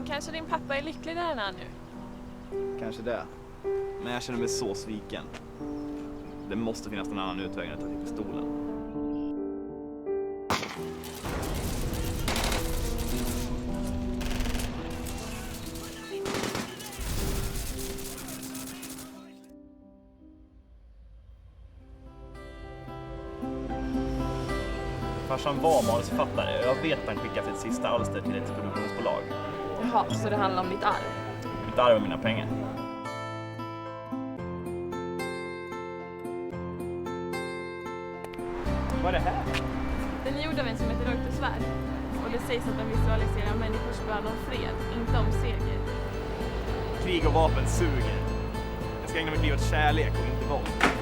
kanske din pappa är lycklig där han är nu. Kanske det. Men jag känner mig så sviken. Det måste finnas någon annan utväg än att ta till pistolen. Farsan var manusförfattare och jag vet att han skickat sitt sista alster till ett produktionsbolag. Jaha, så det handlar om ditt arv? Mitt arv och mina pengar. Vad är det här? Den är gjord av en som heter Reuter Svärd. Och det sägs att den visualiserar människors bön om fred, inte om seger. Krig och vapen suger. Jag ska ägna mitt liv åt kärlek och inte våld.